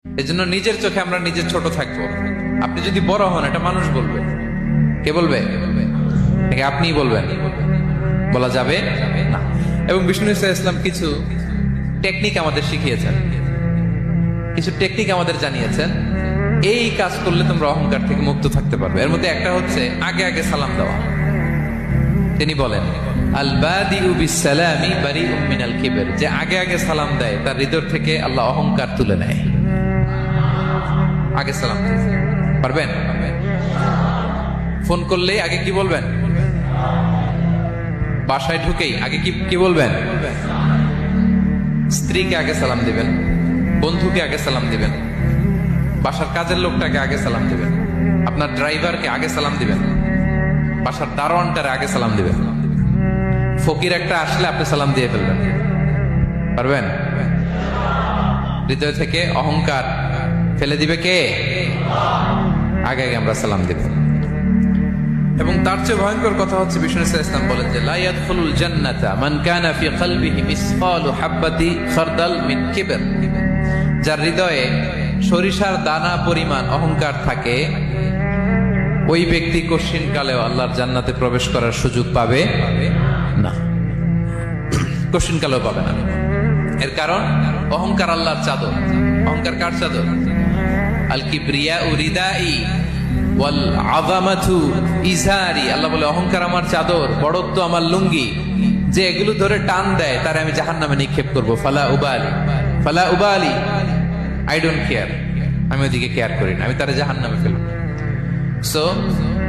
এজন্য নিজের চোখে আমরা নিজের ছোট থাকবো। আপনি যদি বড় হন এটা মানুষ বলবে। কে বলবে? নাকি আপনিই বলবেন? বলা যাবে না। এবং বিষ্ণু ইসলাম কিছু টেকনিক আমাদের শিখিয়েছেন, কিছু টেকনিক আমাদের জানিয়েছেন। এই কাজ করলে তোমরা অহংকার থেকে মুক্ত থাকতে পারবে। এর মধ্যে একটা হচ্ছে আগে আগে সালাম দেওয়া। তিনি বলেন আল বাদিউ বিসসালামি বারিউম মিনাল কিবর, যে আগে আগে সালাম দেয় তার হৃদয় থেকে আল্লাহ অহংকার তুলে নেয়। আগে সালাম পারবেন? ফোন করলেই আগে কি বলবেন? বাসায় ঢুকেই আগে কি বলবেন? স্ত্রীকে আগে সালাম দিবেন, বন্ধুকে আগে সালাম দিবেন, বাসার কাজের লোকটাকে আগে সালাম দিবেন, আপনার ড্রাইভারকে আগে সালাম দিবেন, বাসার দারোয়ানটারে আগে সালাম দিবেন। ফকির একটা আসলে আপনি সালাম দিয়ে ফেলবেন। পারবেন? হৃদয় থেকে অহংকার ফেলে দিবে কে? আগে আগে আমরা সালাম দিব। এবং তার চেয়ে ভয়ঙ্কর কথা হচ্ছে বিষ্ণু ইসলাম বলেন যে লা ইয়াদখুলুল জান্নাতা মান কানা ফি কলবিহি মিসকালু হাববাতি খারদাল মিন কিবর, যার হৃদয়ে সরিষার দানা পরিমাণ অহংকার থাকে ওই ব্যক্তি কঠিন কালেও আল্লাহর জান্নাতে প্রবেশ করার সুযোগ পাবে না। কঠিন কালেও পাবে না। এর কারণ অহংকার আল্লাহর চাদর। অহংকার কার চাদর? আল কিবরিয়া রিদাই ওয়াল আযামাতু ইজারি। আল্লাহ বলে অহংকার আমার চাদর, বড়ত্ব আমার লুঙ্গি। যে এগুলো ধরে টান দেয় তারে আমি জাহান্নামে নিক্ষেপ করব। ফালা উবালি আই ডোন্ট কেয়ার, আমি ওদিকে কেয়ার করি না, আমি তারে জাহান্নামে ফেলব। সো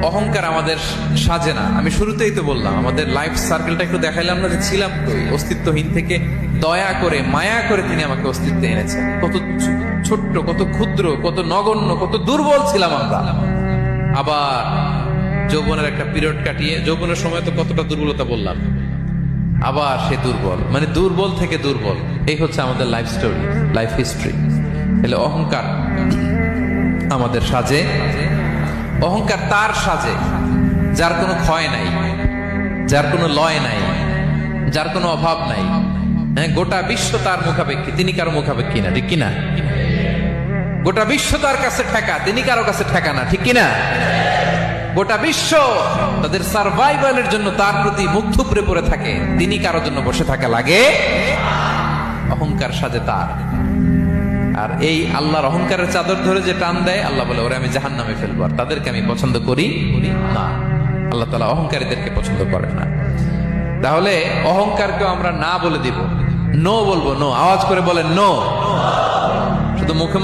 অহংকার আমাদের সাজে না। আমি শুরুতেই তো বললাম আমাদের লাইফ সার্কেলটা একটু দেখাইলাম না যে ছিলাম কই, অস্তিত্বহীন থেকে দয়া করে মায়া করে তিনি আমাকে অস্তিত্বে এনেছেন। কত ছোট্ট, কত ক্ষুদ্র, কত নগণ্য, কত দুর্বল ছিলাম আমরা। আবার যৌবনের একটা পিরিয়ড কাটিয়ে, যৌবনের সময় তো কতটা দুর্বলতা বললাম, আবার সে দুর্বল, মানে দুর্বল থেকে দুর্বল। এই হচ্ছে আমাদের লাইফ স্টোরি, লাইফ হিস্ট্রি। তাহলে অহংকার আমাদের সাজে। অহংকার তার সাজে যার কোনো ক্ষয় নাই, যার কোনো লয় নাই, যার কোনো অভাব নাই। হ্যাঁ, গোটা বিশ্ব তার মুখাপেক্ষী, তিনি কারো মুখাপেক্ষী না, ঠিক কিনা? গোটা বিশ্ব তার কাছে ঠেকা, তিনি কারো কাছে ঠেকা না, ঠিক কিনা? গোটা বিশ্ব তাদের সার্ভাইভালের জন্য তার প্রতি মুখ থুবড়ে পড়ে থাকে, তিনি কারো জন্য বসে থাকা লাগে। অহংকার সাজে তার। আর এই আল্লাহর অহংকারের চাদর ধরে যে টান দেয়, আল্লাহ বলে ওরা আমি জাহান্নামে ফেলবো, আর তাদেরকে আমি পছন্দ করি না। আল্লাহ তাআলা অহংকারীদেরকে পছন্দ করেন না। তাহলে অহংকারকে আমরা না বলে দিব, নো বলবো, নো। আওয়াজ করে বলেন নো। শুধু মুখে মুখে